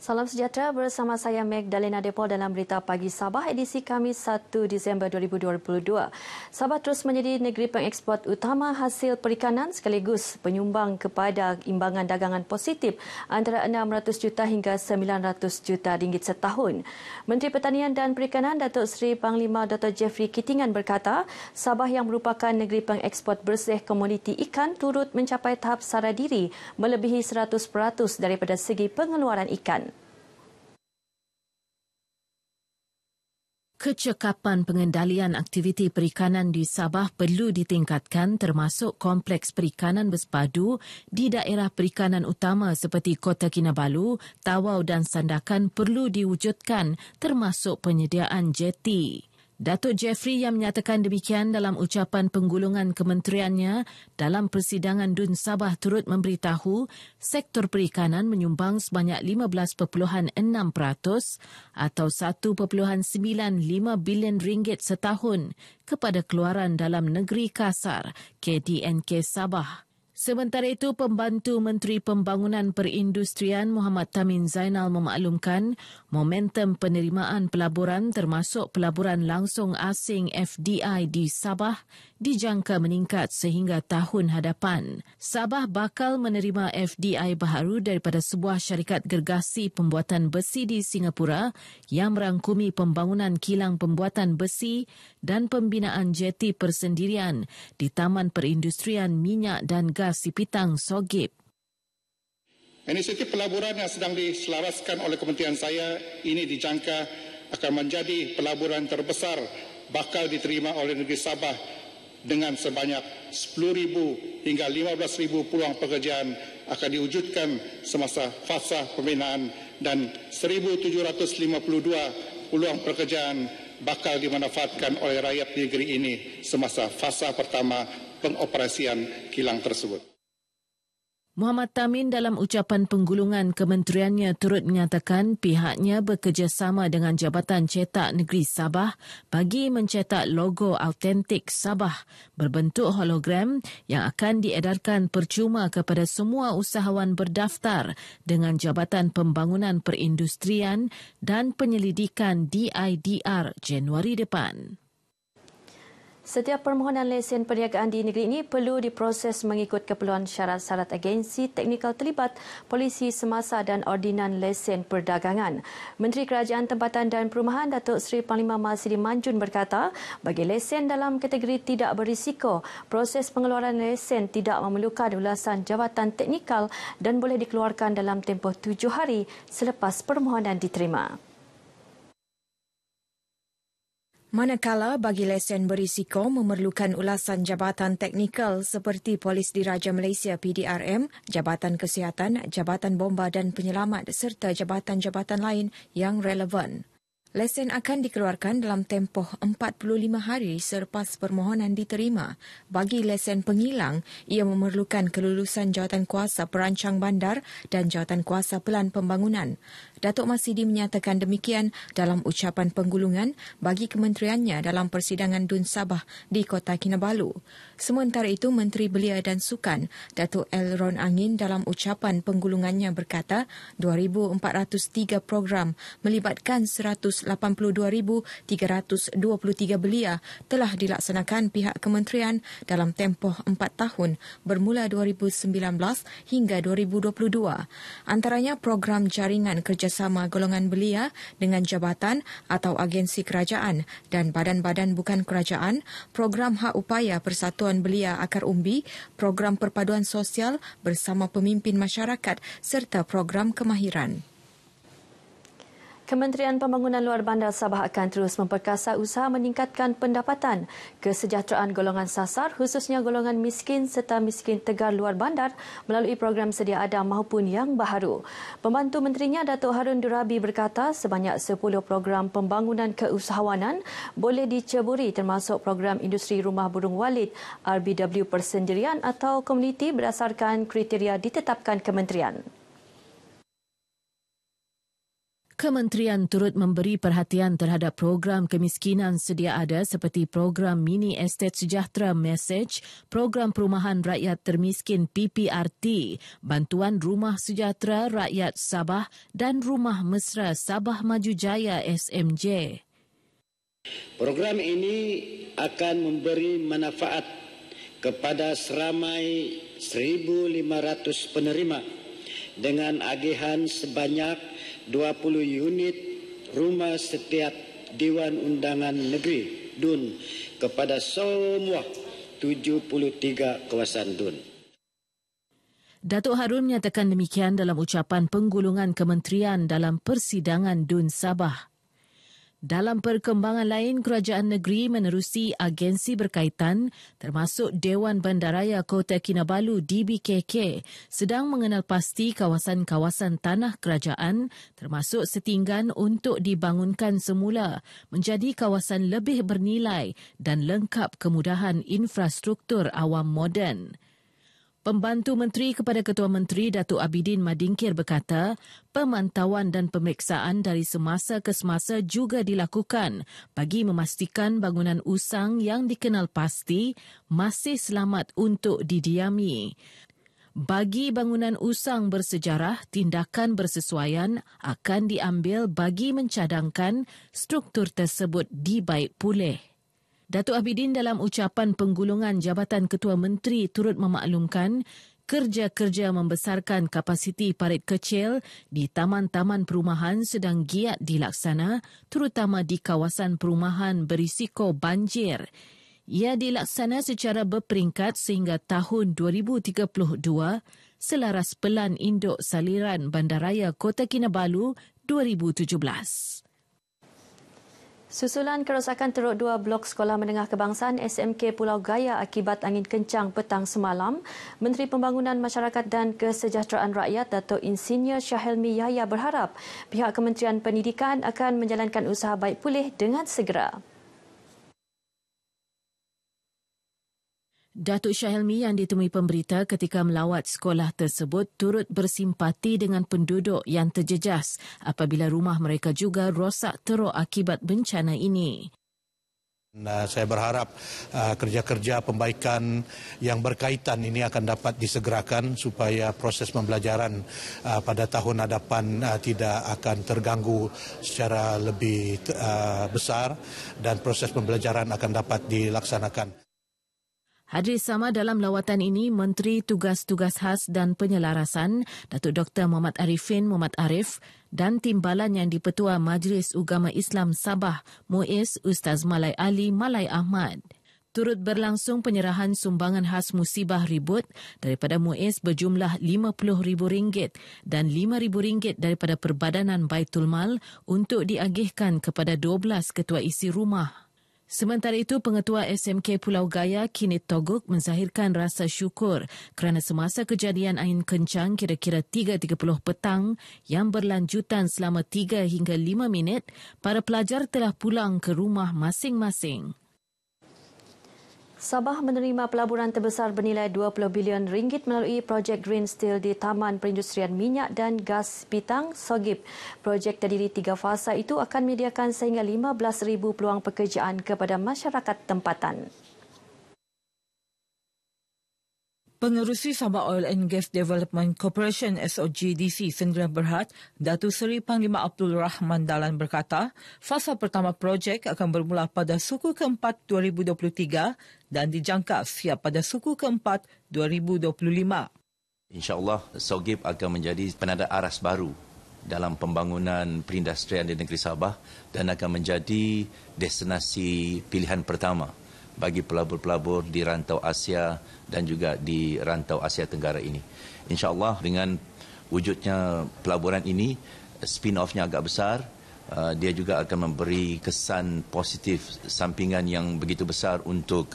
Salam sejahtera, bersama saya Magdalena Depol dalam Berita Pagi Sabah edisi Khamis 1 Disember 2022. Sabah terus menjadi negeri pengeksport utama hasil perikanan sekaligus penyumbang kepada imbangan dagangan positif antara 600 juta hingga 900 juta ringgit setahun. Menteri Pertanian dan Perikanan Datuk Seri Panglima Dr. Jeffrey Kitingan berkata, Sabah yang merupakan negeri pengeksport bersih komoditi ikan turut mencapai tahap sara diri melebihi 100% daripada segi pengeluaran ikan. Kecekapan pengendalian aktiviti perikanan di Sabah perlu ditingkatkan termasuk kompleks perikanan bersepadu di daerah perikanan utama seperti Kota Kinabalu, Tawau dan Sandakan perlu diwujudkan termasuk penyediaan jeti. Datuk Jeffrey yang menyatakan demikian dalam ucapan penggulungan kementeriannya dalam persidangan DUN Sabah turut memberitahu sektor perikanan menyumbang sebanyak 15.6% atau 1.95 bilion ringgit setahun kepada keluaran dalam negeri kasar KDNK Sabah. Sementara itu, Pembantu Menteri Pembangunan Perindustrian Muhammad Tamin Zainal memaklumkan momentum penerimaan pelaburan termasuk pelaburan langsung asing FDI di Sabah dijangka meningkat sehingga tahun hadapan. Sabah bakal menerima FDI baharu daripada sebuah syarikat gergasi pembuatan besi di Singapura yang merangkumi pembangunan kilang pembuatan besi dan pembinaan jeti persendirian di Taman Perindustrian Minyak dan Gas Sipitang Sogip. Inisiatif pelaburan yang sedang diselaraskan oleh kementerian saya ini dijangka akan menjadi pelaburan terbesar bakal diterima oleh negeri Sabah dengan sebanyak 10,000 hingga 15,000 peluang pekerjaan akan diwujudkan semasa fasa pembinaan dan 1,752 peluang pekerjaan bakal dimanfaatkan oleh rakyat negeri ini semasa fasa pertama pengoperasian kilang tersebut. Muhammad Tamin dalam ucapan penggulungan kementeriannya turut menyatakan pihaknya bekerjasama dengan Jabatan Cetak Negeri Sabah bagi mencetak logo autentik Sabah berbentuk hologram yang akan diedarkan percuma kepada semua usahawan berdaftar dengan Jabatan Pembangunan Perindustrian dan Penyelidikan DIDR Januari depan. Setiap permohonan lesen perniagaan di negeri ini perlu diproses mengikut keperluan syarat-syarat agensi teknikal terlibat, polisi semasa dan ordinan lesen perdagangan. Menteri Kerajaan Tempatan dan Perumahan Datuk Seri Panglima Marsidi Manjun berkata, bagi lesen dalam kategori tidak berisiko, proses pengeluaran lesen tidak memerlukan ulasan jabatan teknikal dan boleh dikeluarkan dalam tempoh 7 hari selepas permohonan diterima. Manakala bagi lesen berisiko memerlukan ulasan jabatan teknikal seperti Polis Diraja Malaysia PDRM, Jabatan Kesihatan, Jabatan Bomba dan Penyelamat serta jabatan-jabatan lain yang relevan. Lesen akan dikeluarkan dalam tempoh 45 hari selepas permohonan diterima. Bagi lesen pengilang, ia memerlukan kelulusan Jawatankuasa Perancang Bandar dan Jawatankuasa Pelan Pembangunan. Datuk Marsidi menyatakan demikian dalam ucapan penggulungan bagi kementeriannya dalam persidangan DUN Sabah di Kota Kinabalu. Sementara itu, Menteri Belia dan Sukan, Datuk Elron Angin dalam ucapan penggulungannya berkata 2,403 program melibatkan 182,323 belia telah dilaksanakan pihak kementerian dalam tempoh 4 tahun bermula 2019 hingga 2022. Antaranya program jaringan kerjasama golongan belia dengan jabatan atau agensi kerajaan dan badan-badan bukan kerajaan, program hak upaya Persatuan Belia Akar Umbi, program perpaduan sosial bersama pemimpin masyarakat serta program kemahiran. Kementerian Pembangunan Luar Bandar Sabah akan terus memperkasa usaha meningkatkan pendapatan, kesejahteraan golongan sasar khususnya golongan miskin serta miskin tegar luar bandar melalui program sedia ada maupun yang baharu. Pembantu Menterinya Datuk Harun Durabi berkata sebanyak 10 program pembangunan keusahawanan boleh diceburi termasuk program industri rumah burung walid RBW persendirian atau komuniti berdasarkan kriteria ditetapkan kementerian. Kementerian turut memberi perhatian terhadap program kemiskinan sedia ada seperti program Mini Estate Sejahtera Message, program Perumahan Rakyat Termiskin PPRT, bantuan Rumah Sejahtera Rakyat Sabah dan Rumah Mesra Sabah Maju Jaya SMJ. Program ini akan memberi manfaat kepada seramai 1,500 penerima dengan agihan sebanyak 20 unit rumah setiap Dewan Undangan Negeri DUN kepada semua 73 kawasan DUN. Datuk Harun menyatakan demikian dalam ucapan penggulungan kementerian dalam persidangan DUN Sabah. Dalam perkembangan lain, kerajaan negeri menerusi agensi berkaitan termasuk Dewan Bandaraya Kota Kinabalu DBKK sedang mengenal pasti kawasan-kawasan tanah kerajaan termasuk setinggan untuk dibangunkan semula menjadi kawasan lebih bernilai dan lengkap kemudahan infrastruktur awam moden. Pembantu Menteri kepada Ketua Menteri Datuk Abidin Madingkir berkata, pemantauan dan pemeriksaan dari semasa ke semasa juga dilakukan bagi memastikan bangunan usang yang dikenal pasti masih selamat untuk didiami. Bagi bangunan usang bersejarah, tindakan bersesuaian akan diambil bagi mencadangkan struktur tersebut dibaik pulih. Datuk Abidin dalam ucapan penggulungan Jabatan Ketua Menteri turut memaklumkan kerja-kerja membesarkan kapasiti parit kecil di taman-taman perumahan sedang giat dilaksana terutama di kawasan perumahan berisiko banjir. Ia dilaksana secara berperingkat sehingga tahun 2032 selaras Pelan Induk Saliran Bandaraya Kota Kinabalu 2017. Susulan kerosakan teruk dua blok Sekolah Menengah Kebangsaan SMK Pulau Gaya akibat angin kencang petang semalam, Menteri Pembangunan Masyarakat dan Kesejahteraan Rakyat Datuk Insinyur Syahelmi Yahya berharap pihak Kementerian Pendidikan akan menjalankan usaha baik pulih dengan segera. Datuk Syahelmi yang ditemui pemberita ketika melawat sekolah tersebut turut bersimpati dengan penduduk yang terjejas apabila rumah mereka juga rosak teruk akibat bencana ini. Saya berharap kerja-kerja pembaikan yang berkaitan ini akan dapat disegerakan supaya proses pembelajaran pada tahun hadapan tidak akan terganggu secara lebih besar dan proses pembelajaran akan dapat dilaksanakan. Hadir sama dalam lawatan ini Menteri Tugas-Tugas Khas dan Penyelarasan Datuk Dr. Muhammad Arifin Muhammad Arif dan timbalan yang dipertua Majlis Ugama Islam Sabah Muiz Ustaz Malai Ali Malai Ahmad. Turut berlangsung penyerahan sumbangan khas musibah ribut daripada Muiz berjumlah RM50,000 dan RM5,000 daripada Perbadanan Baitul Mal untuk diagihkan kepada 12 ketua isi rumah. Sementara itu, Pengetua SMK Pulau Gaya, Kinit Toguk, menzahirkan rasa syukur kerana semasa kejadian angin kencang kira-kira 3.30 petang yang berlanjutan selama 3 hingga 5 minit, para pelajar telah pulang ke rumah masing-masing. Sabah menerima pelaburan terbesar bernilai RM20 bilion melalui projek Green Steel di Taman Perindustrian Minyak dan Gas Pitang, SOGIP. Projek terdiri 3 fasa itu akan menyediakan sehingga 15,000 peluang pekerjaan kepada masyarakat tempatan. Pengerusi Sabah Oil and Gas Development Corporation SOGDC Sdn Bhd, Datuk Seri Panglima Abdul Rahman Dahlan berkata, fasa pertama projek akan bermula pada suku keempat 2023 dan dijangka siap pada suku keempat 2025. InsyaAllah, SOGIP akan menjadi penanda aras baru dalam pembangunan perindustrian di negeri Sabah dan akan menjadi destinasi pilihan pertama bagi pelabur-pelabur di rantau Asia dan juga di rantau Asia Tenggara ini. InsyaAllah dengan wujudnya pelaburan ini, spin-off-nya agak besar, dia juga akan memberi kesan positif sampingan yang begitu besar untuk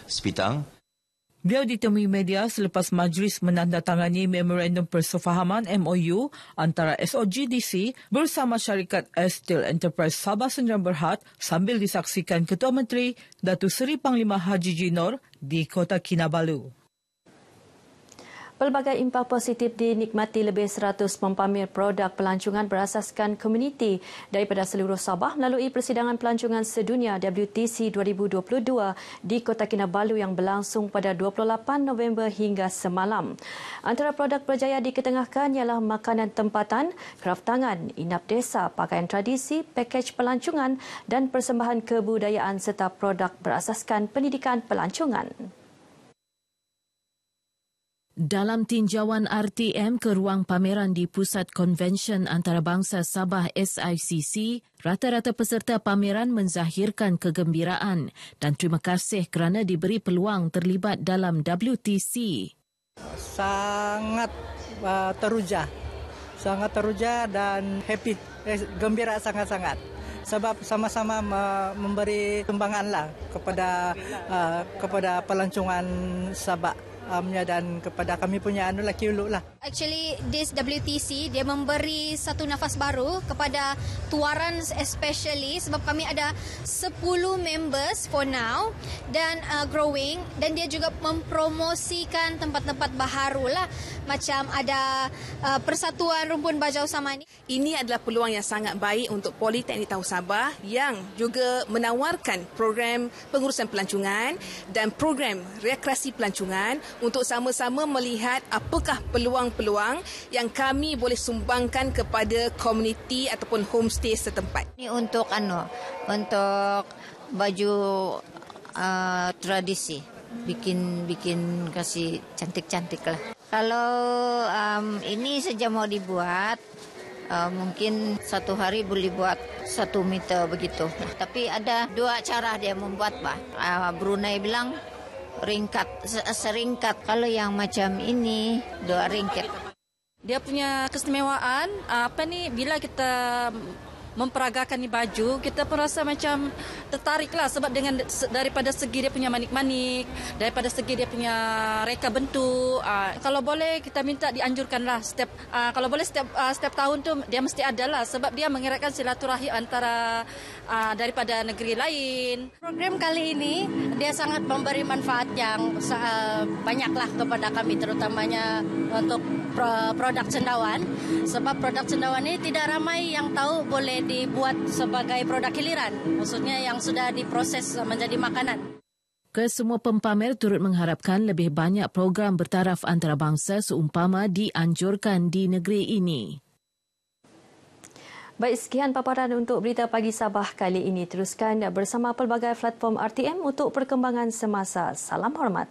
Sepitang. Beliau ditemui media selepas majlis menandatangani Memorandum Persefahaman MOU antara SOGDC bersama syarikat Steel Enterprise Sabah Sdn Bhd sambil disaksikan Ketua Menteri Datuk Seri Panglima Haji Jinor di Kota Kinabalu. Pelbagai impak positif dinikmati lebih 100 pempamer produk pelancongan berasaskan komuniti daripada seluruh Sabah melalui persidangan pelancongan sedunia WTC 2022 di Kota Kinabalu yang berlangsung pada 28 November hingga semalam. Antara produk berjaya diketengahkan ialah makanan tempatan, kraft tangan, inap desa, pakaian tradisi, pakej pelancongan dan persembahan kebudayaan serta produk berasaskan pendidikan pelancongan. Dalam tinjauan RTM ke ruang pameran di Pusat Konvensyen Antarabangsa Sabah SICC, rata-rata peserta pameran menzahirkan kegembiraan dan terima kasih kerana diberi peluang terlibat dalam WTC. Sangat teruja dan happy, gembira sangat-sangat. Sebab sama-sama memberi sumbanganlah kepada pelancongan Sabah. Dan kepada kami punya kiuluk lah. Actually, this WTC dia memberi satu nafas baru kepada tuaran especially sebab kami ada 10 members for now dan growing dan dia juga mempromosikan tempat-tempat baharu lah macam ada Persatuan Rumpun Bajau Samani. Ini adalah peluang yang sangat baik untuk Politeknik Tahu Sabah yang juga menawarkan program pengurusan pelancongan dan program rekreasi pelancongan untuk sama-sama melihat apakah peluang-peluang yang kami boleh sumbangkan kepada komuniti ataupun homestay setempat. Ini untuk baju tradisi, bikin kasih cantik-cantik lah. Kalau ini saja mau dibuat, mungkin satu hari boleh buat 1 meter begitu. Tapi ada 2 cara dia membuat, Pak. Brunei bilang seringkat. Kalau yang macam ini 2 ringkat. Dia punya keistimewaan bila kita memperagakan ni baju, kita pun rasa macam tertariklah sebab daripada segi dia punya manik-manik, daripada segi dia punya reka bentuk. Kalau boleh kita minta dianjurkanlah setiap tahun tu dia mesti ada lah sebab dia mengeratkan silaturahim antara daripada negeri lain. Program kali ini dia sangat memberi manfaat yang banyaklah kepada kami, terutamanya untuk produk cendawan sebab produk cendawan ini tidak ramai yang tahu boleh dibuat sebagai produk hiliran, maksudnya yang sudah diproses menjadi makanan. Kesemua pempamer turut mengharapkan lebih banyak program bertaraf antarabangsa seumpama dianjurkan di negeri ini. Baik, sekian paparan untuk Berita Pagi Sabah kali ini. Teruskan bersama pelbagai platform RTM untuk perkembangan semasa. Salam hormat.